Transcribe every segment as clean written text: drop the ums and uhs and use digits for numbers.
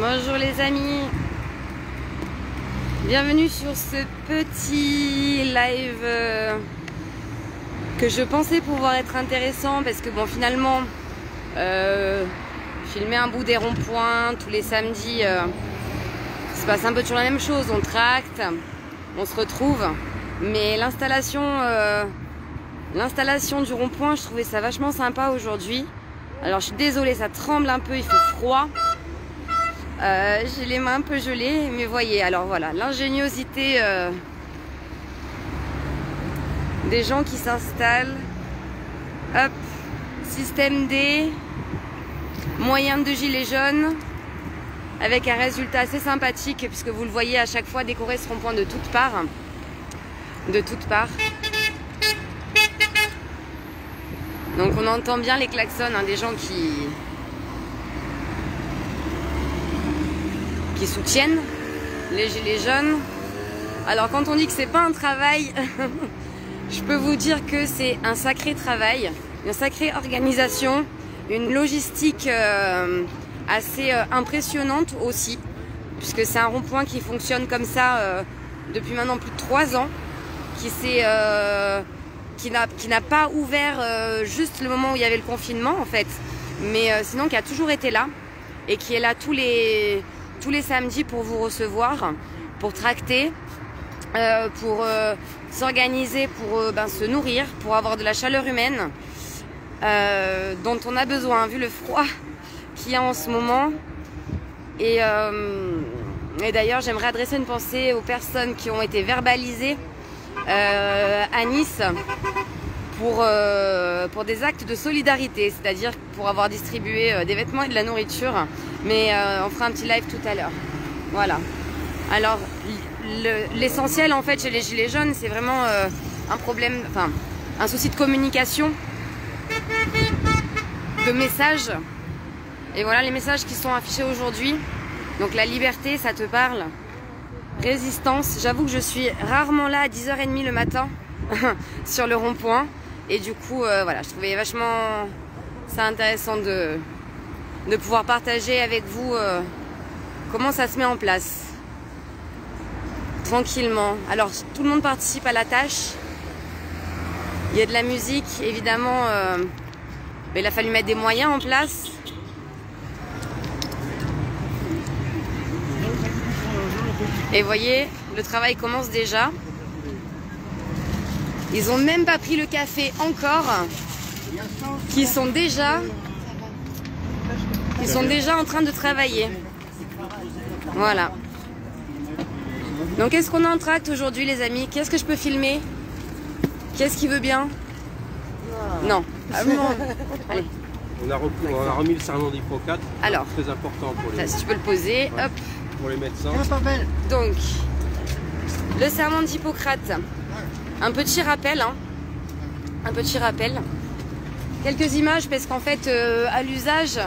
Bonjour les amis, bienvenue sur ce petit live que je pensais pouvoir être intéressant parce que bon finalement filmer un bout des ronds-points tous les samedis, il se passe un peu toujours la même chose, on tracte, on se retrouve, mais l'installation du rond-point, je trouvais ça vachement sympa aujourd'hui. Alors je suis désolée, ça tremble un peu, il fait froid. J'ai les mains un peu gelées, mais voyez, alors voilà, l'ingéniosité des gens qui s'installent. Hop, système D, moyen de gilet jaune, avec un résultat assez sympathique, puisque vous le voyez à chaque fois décorer ce rond-point de toutes parts. De toutes parts. Donc on entend bien les klaxons hein, des gens qui soutiennent les gilets jaunes. Alors quand on dit que c'est pas un travail, je peux vous dire que c'est un sacré travail, une sacrée organisation, une logistique assez impressionnante aussi, puisque c'est un rond-point qui fonctionne comme ça depuis maintenant plus de 3 ans, qui n'a pas ouvert juste le moment où il y avait le confinement en fait, mais sinon qui a toujours été là et qui est là tous les samedis pour vous recevoir, pour tracter, pour s'organiser, pour se nourrir, pour avoir de la chaleur humaine dont on a besoin vu le froid qu'il y a en ce moment. Et d'ailleurs j'aimerais adresser une pensée aux personnes qui ont été verbalisées à Nice pour des actes de solidarité, c'est-à-dire pour avoir distribué des vêtements et de la nourriture, mais on fera un petit live tout à l'heure. Voilà. Alors l'essentiel en fait chez les gilets jaunes, c'est vraiment un problème, enfin un souci de communication, de messages. Et voilà les messages qui sont affichés aujourd'hui. Donc la liberté, ça te parle. Résistance, j'avoue que je suis rarement là à 10h30 le matin sur le rond-point. Et du coup, voilà, je trouvais vachement ça intéressant de pouvoir partager avec vous comment ça se met en place. Tranquillement. Alors, tout le monde participe à la tâche. Il y a de la musique, évidemment. Il a fallu mettre des moyens en place. Et vous voyez, le travail commence déjà. Ils n'ont même pas pris le café encore, qui sont déjà en train de travailler. Voilà. Donc qu'est-ce qu'on a en tract aujourd'hui les amis? Qu'est-ce que je peux filmer? Qu'est-ce qui veut bien? Non. Ah, non. Allez. On a remis le serment d'Hippocrate. Alors, très important pour les... si tu peux le poser, ouais. Hop. Pour les médecins. Donc, le serment d'Hippocrate. Un petit rappel, hein. Un petit rappel. Quelques images parce qu'en fait, à l'usage,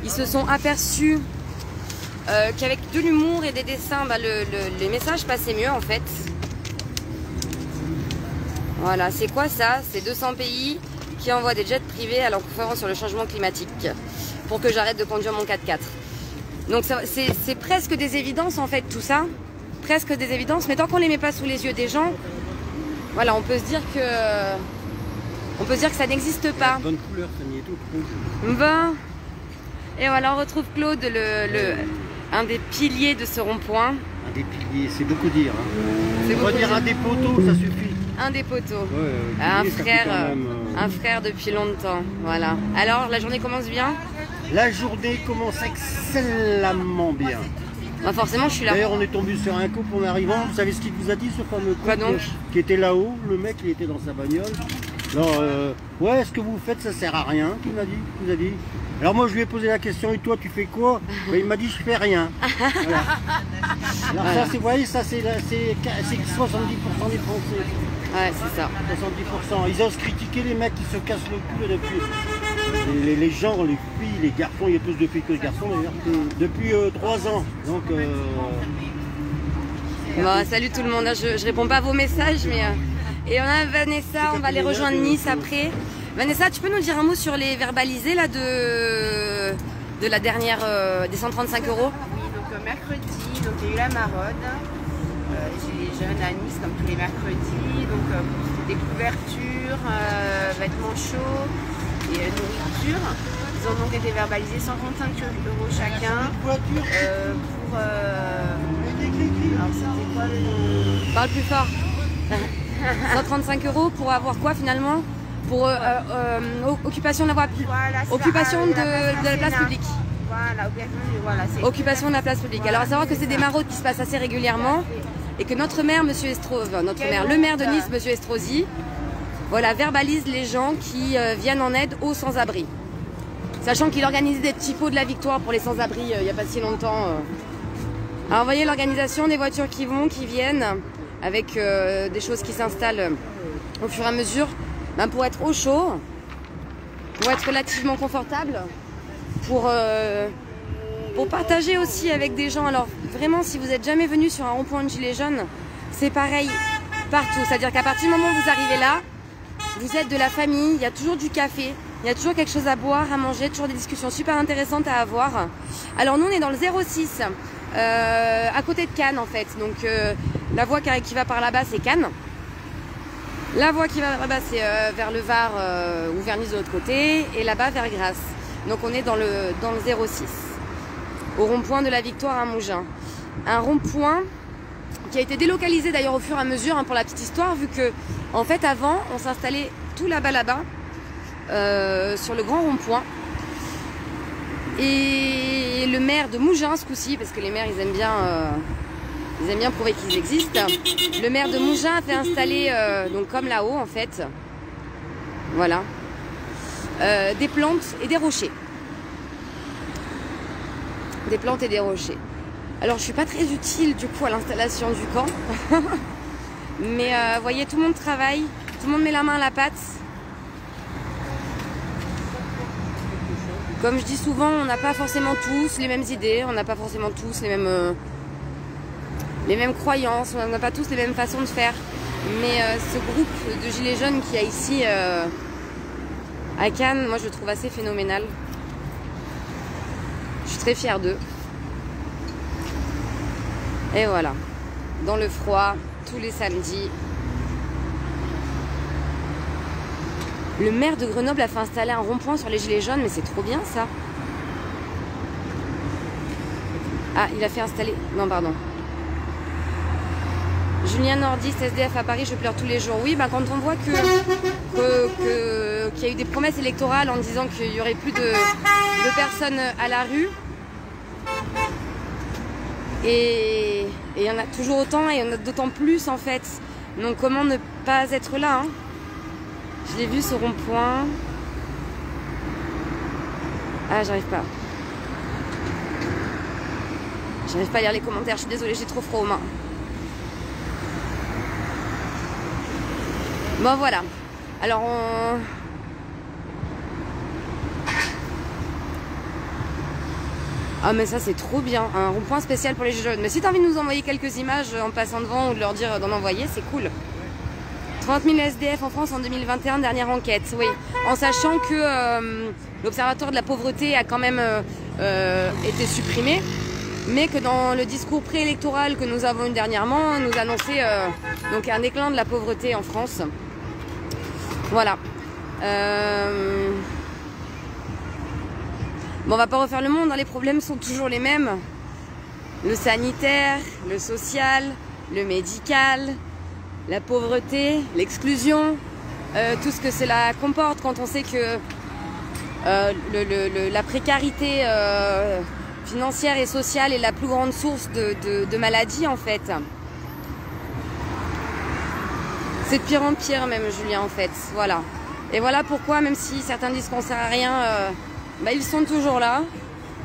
ils se sont aperçus qu'avec de l'humour et des dessins, les messages passaient mieux en fait. Voilà, c'est quoi ça? C'est 200 pays qui envoient des jets privés à leur conférence sur le changement climatique pour que j'arrête de conduire mon 4x4. Donc c'est presque des évidences en fait tout ça. Presque des évidences, mais tant qu'on les met pas sous les yeux des gens, voilà, on peut se dire que ça n'existe pas. Bonne couleur, ça n'y est tout rouge. Ben, et voilà, on retrouve Claude, un des piliers de ce rond-point. Un des piliers, c'est beaucoup dire. Hein. On va dire un des poteaux, ça suffit. Un des poteaux. Ouais, un frère depuis longtemps. Voilà. Alors, la journée commence bien? La journée commence excellemment bien. Bah forcément, je suis là. D'ailleurs, on est tombé sur un couple en arrivant. Vous savez ce qu'il vous a dit, ce fameux couple? Quoi donc? Qui était là-haut. Le mec, il était dans sa bagnole. Alors, ouais, ce que vous faites, ça sert à rien. Il m'a dit. Il vous a dit. Alors moi, je lui ai posé la question. Et toi, tu fais quoi? Ben, il m'a dit, je fais rien. Voilà. Alors voilà. Ça, vous voyez, ça, c'est 70% des Français. Ouais, c'est ça. 70%. Ils osent critiquer les mecs qui se cassent le cul depuis. Les gens, les filles, les garçons, il y a plus de filles que de garçons d'ailleurs, depuis 3 ans. Donc, bon, salut tout le monde, je réponds pas à vos messages, mais et on a Vanessa, on va les rejoindre Nice après. Vanessa, tu peux nous dire un mot sur les verbalisés là de la dernière, des 135 €. Oui, donc mercredi, donc il y a eu la maraude. J'ai les jeunes à Nice comme tous les mercredis. Donc des couvertures, vêtements chauds et nourriture. Ils ont donc été verbalisés 135 € chacun. Alors c'était quoi le... Parle plus fort. 135 € pour avoir quoi finalement? Pour occupation de la voie publique. Voilà, occupation de la place publique. Voilà, occupation de la place publique. Alors à savoir que c'est des maraudes qui se passent assez régulièrement et que notre maire, monsieur le maire de Nice, monsieur Estrosi, voilà, verbalise les gens qui viennent en aide aux sans-abri. Sachant qu'il organisait des petits pots de la victoire pour les sans-abri il n'y a pas si longtemps. Alors vous voyez l'organisation des voitures qui vont, qui viennent, avec des choses qui s'installent au fur et à mesure, ben, pour être au chaud, pour être relativement confortable, pour partager aussi avec des gens. Alors vraiment, si vous n'êtes jamais venu sur un rond-point de gilets jaunes, c'est pareil partout. C'est-à-dire qu'à partir du moment où vous arrivez là, vous êtes de la famille, il y a toujours du café, il y a toujours quelque chose à boire, à manger, toujours des discussions super intéressantes à avoir. Alors nous, on est dans le 06, à côté de Cannes en fait. Donc la voie qui va par là-bas, c'est Cannes. La voie qui va là-bas, c'est vers le Var ou vers Nice de l'autre côté, et là-bas vers Grasse. Donc on est dans le 06, au rond-point de la Victoire à Mougins. Un rond-point qui a été délocalisé d'ailleurs au fur et à mesure, hein, pour la petite histoire, vu que en fait avant on s'installait tout là-bas, sur le grand rond-point. Et le maire de Mougins ce coup-ci, parce que les maires ils aiment bien prouver qu'ils existent, le maire de Mougins a fait installer, donc comme là-haut en fait, voilà, des plantes et des rochers. Des plantes et des rochers. Alors je suis pas très utile du coup à l'installation du camp. Mais vous voyez, tout le monde travaille, tout le monde met la main à la pâte. Comme je dis souvent, on n'a pas forcément tous les mêmes idées, on n'a pas forcément tous les mêmes croyances, on n'a pas tous les mêmes façons de faire. Mais ce groupe de gilets jaunes qu'il y a ici à Cannes, moi je le trouve assez phénoménal. Je suis très fière d'eux. Et voilà, dans le froid, tous les samedis. Le maire de Grenoble a fait installer un rond-point sur les gilets jaunes, mais c'est trop bien ça. Ah, il a fait installer... Non, pardon. Julien Nordiste, SDF à Paris, je pleure tous les jours. Oui, bah, quand on voit qu'il y a eu des promesses électorales en disant qu'il n'y aurait plus de personnes à la rue, et il y en a toujours autant, et il y en a d'autant plus en fait. Donc comment ne pas être là, hein? Je l'ai vu ce rond-point. Ah, j'arrive pas. J'arrive pas à lire les commentaires, je suis désolée, j'ai trop froid aux mains. Bon voilà. Alors on... Ah mais ça c'est trop bien, un rond-point spécial pour les jeunes. Mais si tu as envie de nous envoyer quelques images en passant devant ou de leur dire d'en envoyer, c'est cool. 30 000 SDF en France en 2021, dernière enquête, oui. En sachant que l'Observatoire de la pauvreté a quand même été supprimé, mais que dans le discours préélectoral que nous avons eu dernièrement, nous annonçait donc un déclin de la pauvreté en France. Voilà. Bon, on va pas refaire le monde, hein, les problèmes sont toujours les mêmes. Le sanitaire, le social, le médical, la pauvreté, l'exclusion, tout ce que cela comporte quand on sait que la précarité financière et sociale est la plus grande source de maladies en fait. C'est de pire en pire même, Julien, en fait, voilà. Et voilà pourquoi, même si certains disent qu'on sert à rien, bah, ils sont toujours là.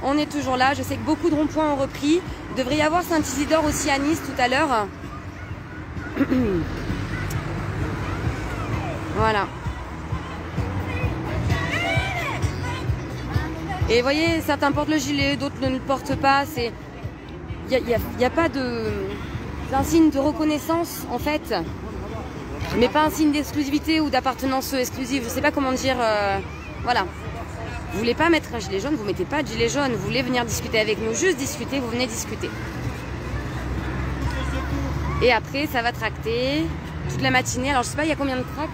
On est toujours là. Je sais que beaucoup de ronds-points ont repris. Il devrait y avoir Saint-Isidore aussi à Nice tout à l'heure. Voilà. Et vous voyez, certains portent le gilet, d'autres ne le portent pas. Il n'y a pas de... C'est un signe de reconnaissance, en fait. Mais pas un signe d'exclusivité ou d'appartenance exclusive. Je ne sais pas comment dire. Voilà. Vous voulez pas mettre un gilet jaune, vous mettez pas de gilet jaune. Vous voulez venir discuter avec nous, juste discuter, vous venez discuter. Et après, ça va tracter toute la matinée. Alors, je sais pas, il y a combien de tracts?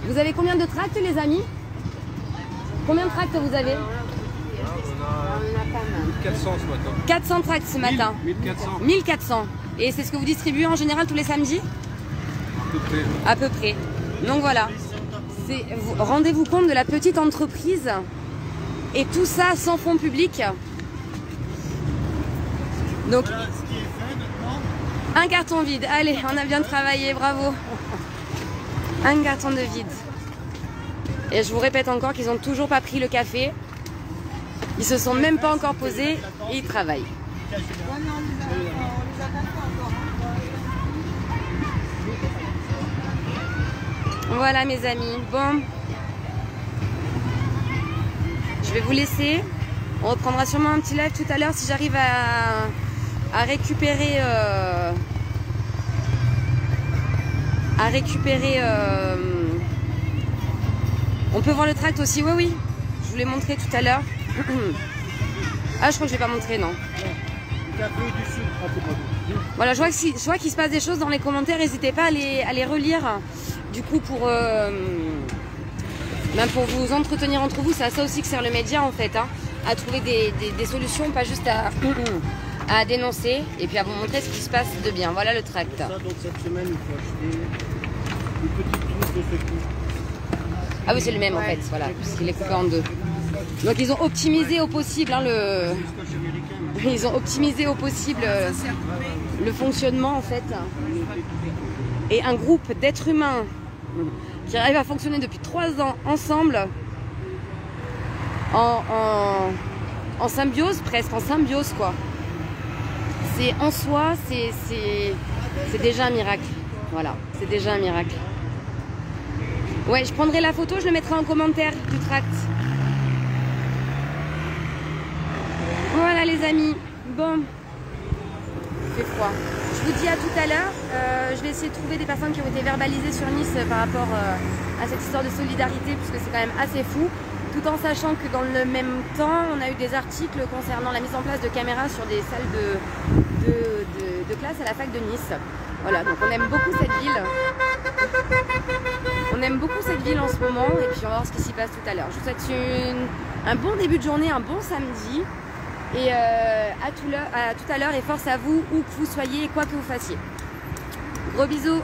Vous avez combien de tracts, les amis? Combien de tracts vous avez? On a pas mal. 400 ce matin. 400 tracts ce matin. 1400. 1400. Et c'est ce que vous distribuez en général tous les samedis? À peu près. À peu près. Donc voilà. Rendez-vous compte de la petite entreprise. Et tout ça sans fonds publics. Donc, un carton vide. Allez, on a bien travaillé, bravo. Un carton de vide. Et je vous répète encore qu'ils n'ont toujours pas pris le café. Ils se sont même pas encore posés et ils travaillent. Voilà mes amis. Bon. Je vais vous laisser. On reprendra sûrement un petit live tout à l'heure si j'arrive à récupérer on peut voir le tract aussi, oui, je vous l'ai montré tout à l'heure. Ah, je crois que je vais pas montrer, non. Voilà, je vois qu'il se passe des choses dans les commentaires, n'hésitez pas à les relire, du coup pour vous entretenir entre vous. C'est à ça aussi que sert le média en fait, hein, à trouver des solutions, pas juste à dénoncer et puis à vous montrer ce qui se passe de bien. Voilà le tract. Ça, donc cette semaine, il faut acheter une petite trousse de secours. Ah oui, c'est le même en fait, voilà, puisqu'il est coupé en deux. Donc ils ont optimisé au possible hein, ils ont optimisé au possible le fonctionnement en fait. Et un groupe d'êtres humains qui arrive à fonctionner depuis 3 ans ensemble en symbiose, presque en symbiose quoi. C'est en soi, c'est déjà un miracle. Voilà, c'est déjà un miracle. Ouais, je prendrai la photo, je le mettrai en commentaire du tract. Voilà les amis. Bon, il fait froid. Je vous dis à tout à l'heure. Je vais essayer de trouver des personnes qui ont été verbalisées sur Nice par rapport à cette histoire de solidarité, puisque c'est quand même assez fou. Tout en sachant que dans le même temps, on a eu des articles concernant la mise en place de caméras sur des salles de classe à la fac de Nice. Voilà, donc on aime beaucoup cette ville. On aime beaucoup cette ville en ce moment et puis on va voir ce qui s'y passe tout à l'heure. Je vous souhaite un bon début de journée, un bon samedi. Et à tout à l'heure et force à vous, où que vous soyez et quoi que vous fassiez. Gros bisous.